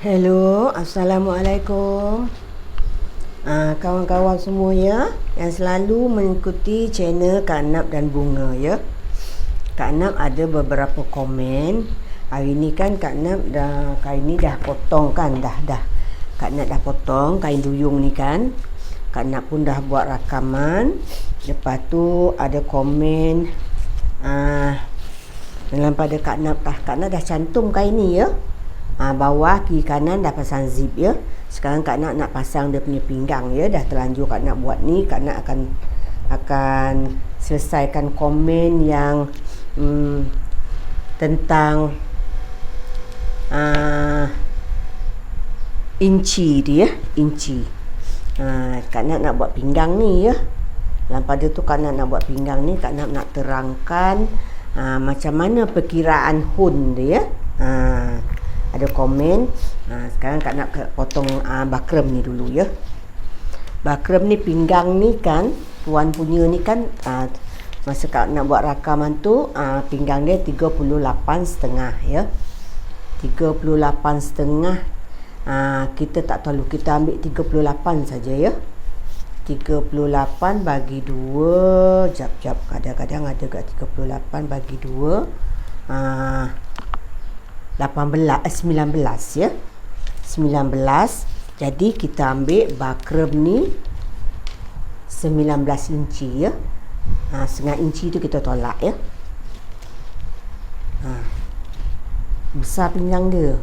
Hello, Assalamualaikum. Kawan-kawan semua ya, yang selalu mengikuti channel Kak Nap dan Bunga ya. Kak Nap ada beberapa komen. Hari ni kan Kak Nap kain ni dah potong kan, dah. Kak Nap dah potong kain duyung ni kan. Kak Nap pun dah buat rakaman. Lepas tu ada komen dalam pada Kak Nap dah cantum kain ni ya. Bawah kiri kanan dah pasang zip ya. Sekarang Kak nak pasang dia punya pinggang ya. Dah terlanjur Kak nak buat ni. Kak nak akan selesaikan komen yang tentang inci dia, inci. Kak nak buat pinggang ni ya. Dalam pada tu Kak nak buat pinggang ni, Kak nak terangkan macam mana perkiraan hun dia. Ada komen. Sekarang Kak nak potong bakrem ni dulu ya. Bakrem ni pinggang ni kan, tuan punya ni kan, masa Kak nak buat rakaman tu, pinggang dia 38,5 ya. 38,5. Kita tak tahu, kita ambil 38 saja ya. 38 bagi 2. Jap, kadang-kadang ada kat 38 bagi 2. 19 ya. 19. Jadi kita ambil bakrem ni 19 inci ya. Setengah inci tu kita tolak ya. Besar pinggang dia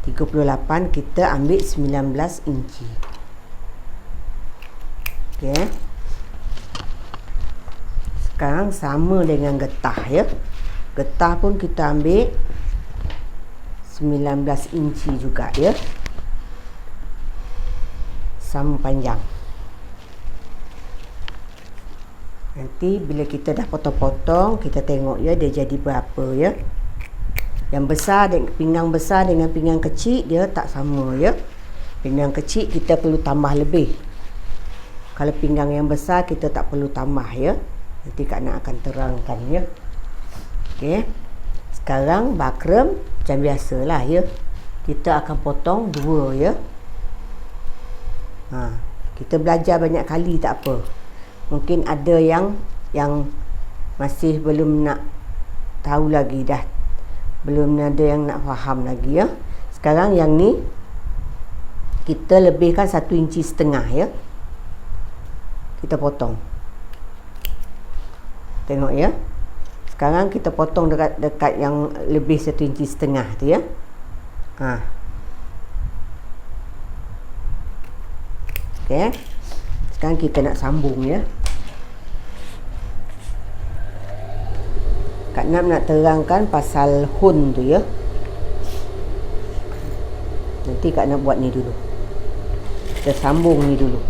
38, kita ambil 19 inci. Okey. Sekarang sama dengan getah ya. Getah pun kita ambil 19 inci juga ya. Sama panjang. Nanti bila kita dah potong-potong, kita tengok ya dia jadi berapa ya. Yang besar, pinggang besar dengan pinggang kecil dia tak sama ya. Pinggang kecil kita perlu tambah lebih. Kalau pinggang yang besar kita tak perlu tambah ya. Nanti Kak nak akan terangkan ya. Okey. Sekarang bakrem macam biasalah ya. Kita akan potong 2 ya. Kita belajar banyak kali tak apa. Mungkin ada yang masih belum nak tahu lagi dah. Belum ada yang nak faham lagi ya. Sekarang yang ni kita lebihkan 1,5 inci ya. Kita potong. Tengok ya. Sekarang kita potong dekat yang lebih 1,5 inci tu ya. Okey. Sekarang kita nak sambung ya. Kak nak terangkan pasal hun tu ya. Nanti Kak nak buat ni dulu. Kita sambung ni dulu.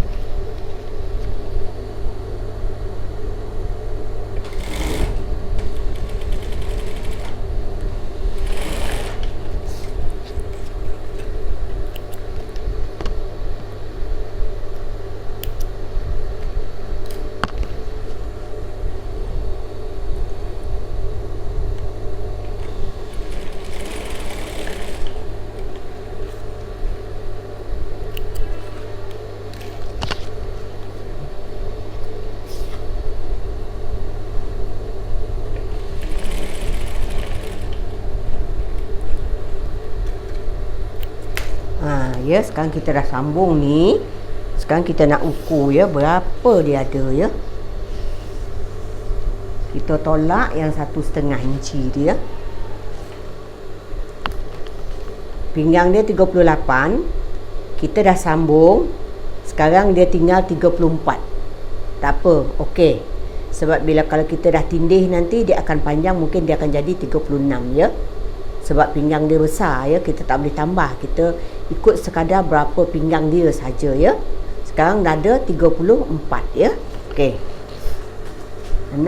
Ya, sekarang kita dah sambung ni. Sekarang kita nak ukur ya berapa dia ada ya. Kita tolak yang 1,5 inci dia. Pinggang dia 38. Kita dah sambung. Sekarang dia tinggal 34. Tak apa, okey. Sebab bila kalau kita dah tindih nanti dia akan panjang, mungkin dia akan jadi 36 ya. Sebab pinggang dia besar ya, kita tak boleh tambah. Kita ikut sekadar berapa pinggang dia saja ya. Sekarang dah ada 34 ya. Okey.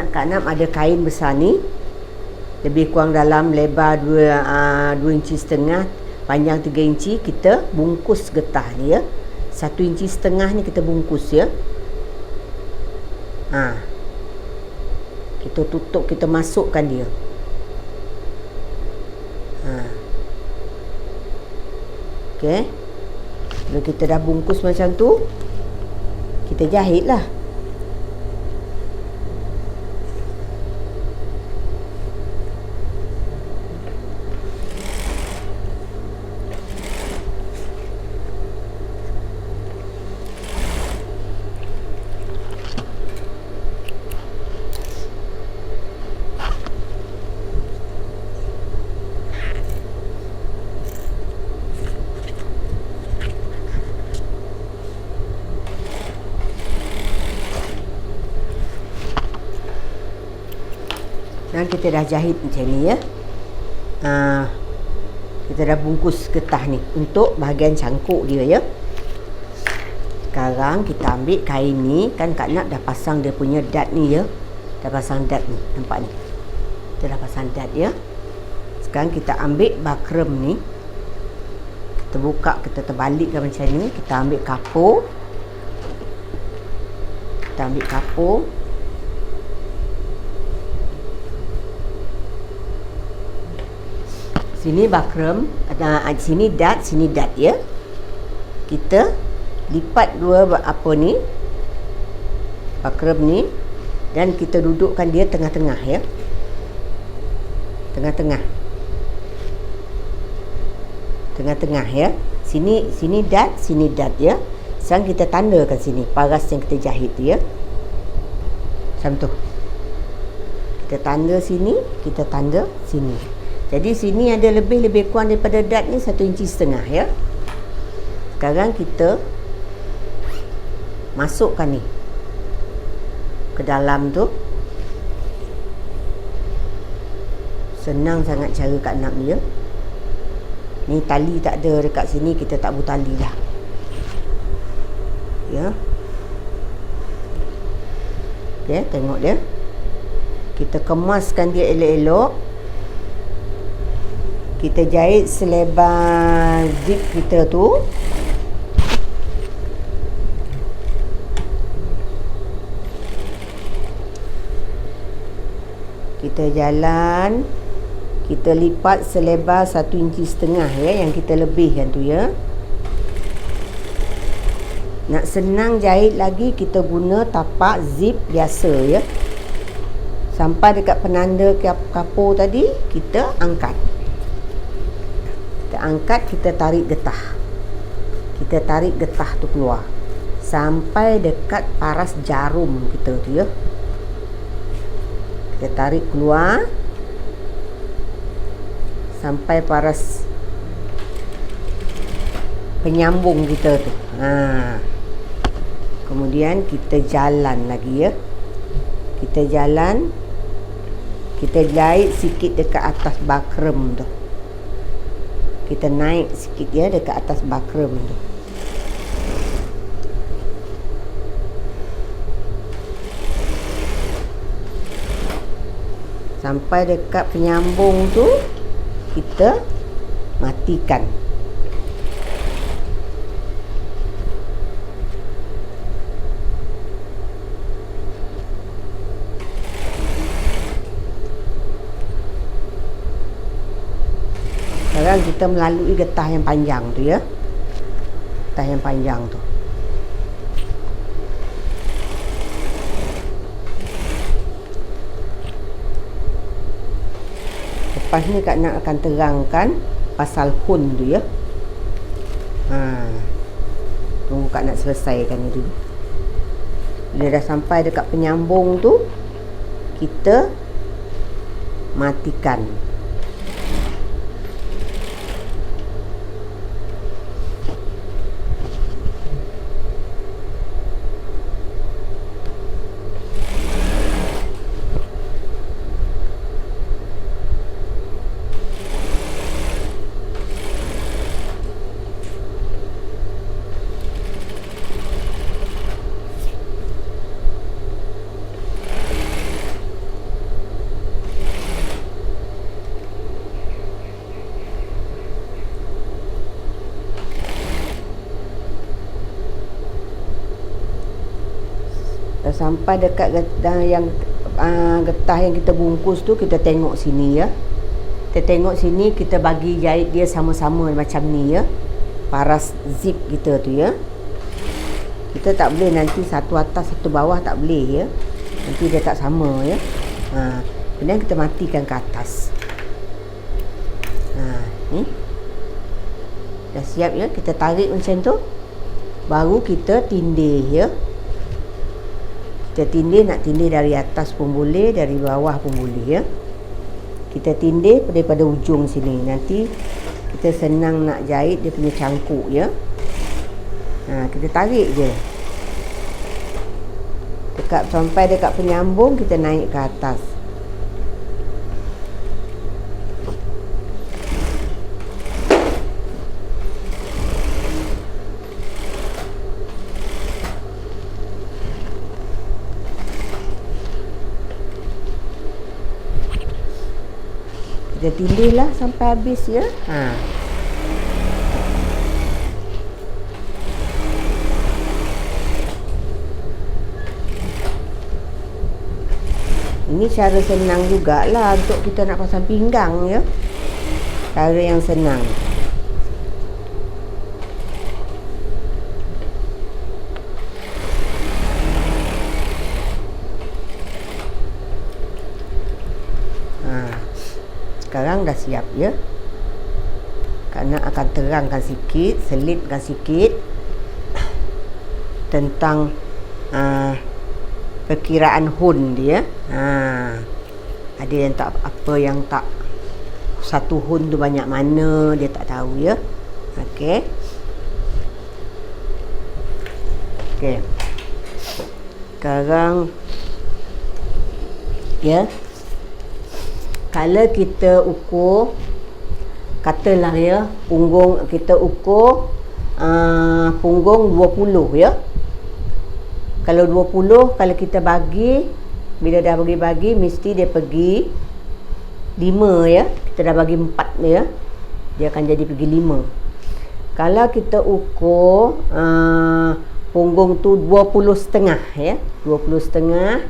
Kak Nam ada kain besar ni. Lebih kurang dalam lebar 2,5 inci, panjang 3 inci. Kita bungkus getah ni ya. 1,5 inci ni kita bungkus ya. Kita tutup, kita masukkan dia. Okey. Bila kita dah bungkus macam tu, kita jahit lah. Dan kita dah jahit macam ni ya. Kita dah bungkus getah ni untuk bahagian cangkuk dia ya. Sekarang kita ambil kain ni, kan Kak Nat dah pasang dia punya dad ni ya. Dah pasang dad ni, nampak ni. Kita dah pasang dad ya. Sekarang kita ambil bakrem ni. Kita buka, kita terbalikkan macam ni. Kita ambil kapur. Kita ambil kapur. Sini bakrem, sini dad ya. Kita lipat dua apa ni, bakrem ni, dan kita dudukkan dia tengah-tengah ya. Tengah-tengah ya. Sini dad ya. Sekarang kita tandakan sini paras yang kita jahit ya. Macam tu. Kita tanda sini, kita tanda sini. Jadi sini ada lebih kurang daripada dad ni 1,5 inci ya. Sekarang kita masukkan ni ke dalam tu. Senang sangat cara Kak Nat ni ya. Ni tali tak ada dekat sini, kita tak bertali dah. Ya. Okey, tengok dia. Kita kemaskan dia elok-elok. Kita jahit selebar zip kita tu. Kita jalan, kita lipat selebar 1,5 inci ya, yang kita lebihkan tu ya. Nak senang jahit lagi, kita guna tapak zip biasa ya. Sampai dekat penanda kapur tadi, kita angkat. Kita angkat, kita tarik getah. Kita tarik getah tu keluar sampai dekat paras jarum kita tu ya. Kita tarik keluar sampai paras penyambung kita tu. Kemudian kita jalan lagi ya. Kita jalan, kita jahit sikit dekat atas bakrem tu. Kita naik sikit ya dekat atas bakrem tu. Sampai dekat penyambung tu, kita matikan. Sekarang kita melalui getah yang panjang tu ya. Getah yang panjang tu. Lepas ni Kak Nat akan terangkan pasal hun tu ya. Tunggu Kak Nat selesaikan ni dulu. Bila dah sampai dekat penyambung tu, kita matikan. Sampai dekat getah yang kita bungkus tu, kita tengok sini ya. Kita tengok sini, kita bagi jahit dia sama-sama macam ni ya. paras zip kita tu ya. Kita tak boleh nanti satu atas satu bawah, tak boleh ya. Nanti dia tak sama ya. Kemudian kita matikan ke atas. Ni dah siap ya. Kita tarik macam tu, baru kita tindih ya. Kita tindih, nak tindih dari atas pun boleh, dari bawah pun boleh ya. Kita tindih daripada ujung sini. Nanti kita senang nak jahit dia punya cangkuk ya. Kita tarik je sampai dekat penyambung, kita naik ke atas. Kita tindihlah sampai habis ya. Ini cara senang jugalah untuk kita nak pasang pinggang ya. Cara yang senang. Sekarang dah siap ya. Kerana akan terangkan sikit, selitkan sikit tentang perkiraan hun dia. Ada yang tak, apa yang tak, satu hun tu banyak mana dia tak tahu ya. Okey. Sekarang ya, kalau kita ukur, katalah ya, punggung kita ukur punggung 20 ya. Kalau 20, kalau kita bagi, bila dah bagi mesti dia pergi 5 ya. Kita dah bagi 4 ya, dia akan jadi pergi 5. Kalau kita ukur punggung tu 20,5 ya, 20,5,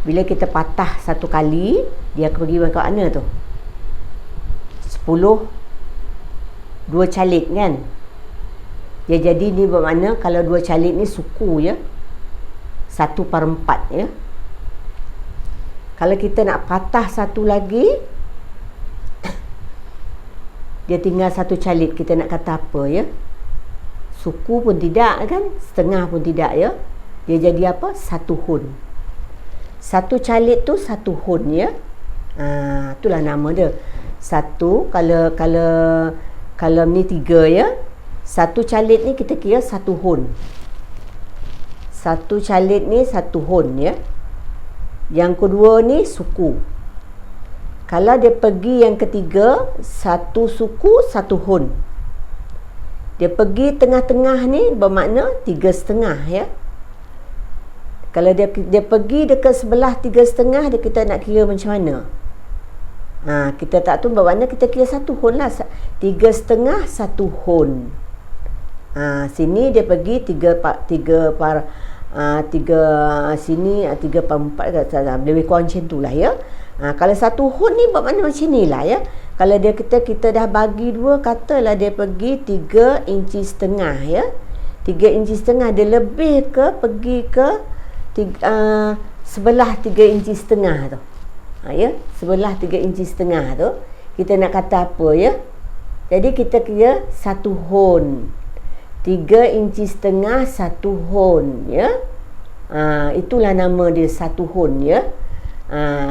bila kita patah satu kali, dia akan pergi ke mana tu? 10, 2 calit kan. Dia jadi ni bermakna kalau 2 calit ni suku ya, 1/4 ya. Kalau kita nak patah satu lagi, dia tinggal 1 calit, kita nak kata apa ya? Suku pun tidak kan, setengah pun tidak ya. Dia jadi apa? 1 hun. 1 calit tu 1 hun ya. Itulah nama dia. 1, kalau ni 3 ya. 1 calit ni kita kira 1 hun. 1 calit ni 1 hun ya. Yang kedua ni suku. Kalau dia pergi yang ketiga, 1 suku 1 hun. Dia pergi tengah-tengah ni bermakna 3,5 ya. Kalau dia pergi dekat sebelah 3,5, dia kita nak kira macam mana? Kita tak tahu, bermakna kita kira 1 hun lah. 3,5 1 hun. Sini dia pergi 3 sini 3/4, lebih kurang macam tu lah ya. Kalau 1 hun ni bermakna macam ni lah ya. Kalau dia kita dah bagi 2, katalah dia pergi 3,5 inci ya. 3,5 inci dia lebih ke pergi ke sebelah 3,5 inci tu. Ya, sebelah 3,5 inci tu kita nak kata apa ya. Jadi kita kira 1 hun. 3,5 inci 1 hun ya. Itulah nama dia 1 hun ya.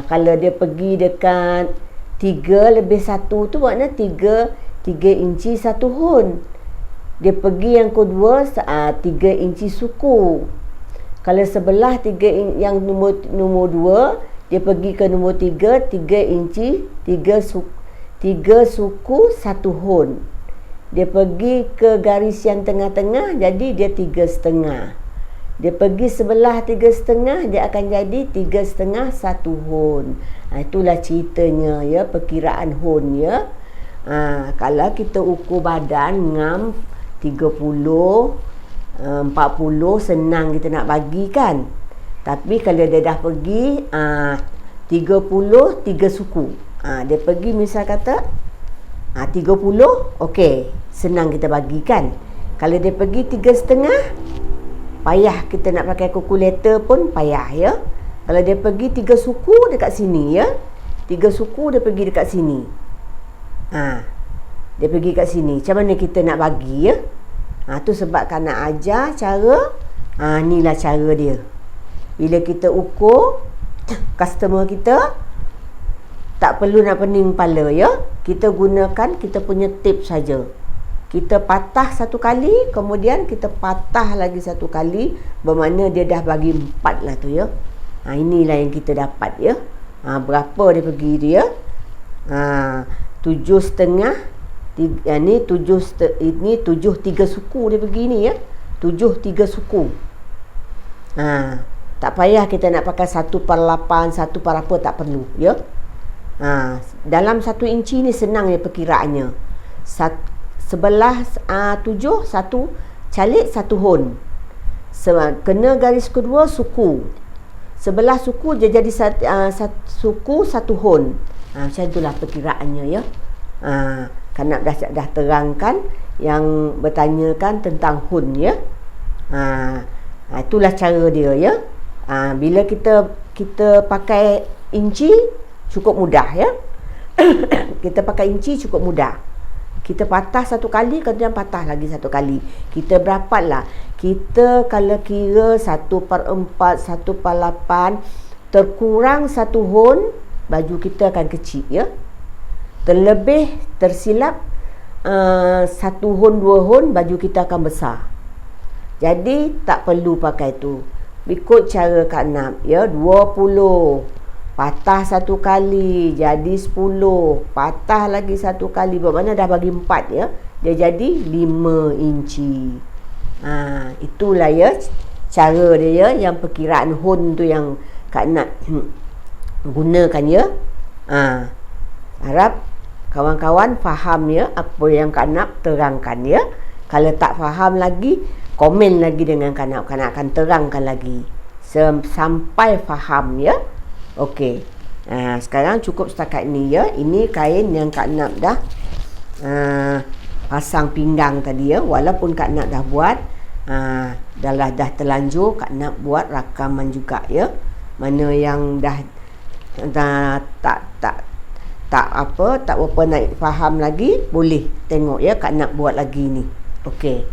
Kalau dia pergi dekat 3 lebih 1 tu makna 3 inci 1 hun. Dia pergi yang kedua 3 inci suku. Kalau sebelah 3 yang nombor 2, dia pergi ke nombor 3 inci 3 suku 1 hun. Dia pergi ke garis yang tengah-tengah, jadi dia 3,5. Dia pergi sebelah 3,5, dia akan jadi 3,5 1 hun. Itulah ceritanya ya, perkiraan hun ya. Kalau kita ukur badan ngam 30, 40, senang kita nak bagi kan. Tapi kalau dia dah pergi 30, 3 suku. Dia pergi misal kata 30, okey, senang kita bagi kan. Kalau dia pergi 3,5, payah kita nak pakai kalkulator pun payah ya. Kalau dia pergi 3 suku dekat sini ya, 3 suku dia pergi dekat sini, dia pergi kat sini, macam mana kita nak bagi ya. Tu sebab kan nak ajar cara, inilah cara dia. Bila kita ukur customer kita, tak perlu nak pening kepala ya. Kita gunakan kita punya tip saja. Kita patah satu kali, kemudian kita patah lagi satu kali, bermakna dia dah bagi 4 lah tu ya. Inilah yang kita dapat ya. Berapa dia pergi dia? 7,5. Ini 7 3 suku dia pergi ni ya. 7 3 suku. Tak payah kita nak pakai 1/8, 1/apa, tak perlu ya. Dalam 1 inci ni senang ya perkiraannya. Sebelah 7, 1 calik 1 hon. Kena garis kedua suku. Sebelah suku dia jadi suku 1 hon. Macam itulah perkiraannya ya. Kanak dah terangkan yang bertanyakan tentang hon ya. Itulah cara dia ya. Bila kita pakai inci cukup mudah ya. Kita pakai inci cukup mudah. Kita patah satu kali, kemudian patah lagi satu kali. Kita berapatlah. Kita kalau kira 1/4, 1/8, terkurang 1 hon, baju kita akan kecil ya. Terlebih tersilap 1 hon, 2 hon, baju kita akan besar. Jadi tak perlu pakai tu. Ikut cara Kak Nap ya. 20, patah satu kali jadi 10, patah lagi satu kali, bermakna dah bagi 4 ya. Dia jadi 5 inci. Itulah ya cara dia ya, yang perkiraan hon tu yang Kak Nap gunakan ya. Harap kawan-kawan faham ya apa yang Kak Nap terangkan ya. Kalau tak faham lagi, komen lagi dengan Kak Nap akan terangkan lagi sampai faham ya. Okey. Sekarang cukup setakat ni ya. Ini kain yang Kak Nap dah pasang pinggang tadi ya. Walaupun Kak Nap dah buat, dah terlanjur, Kak Nap buat rakaman juga ya. Mana yang dah tak berapa nak faham lagi, boleh tengok ya Kak Nap buat lagi ni. Okey.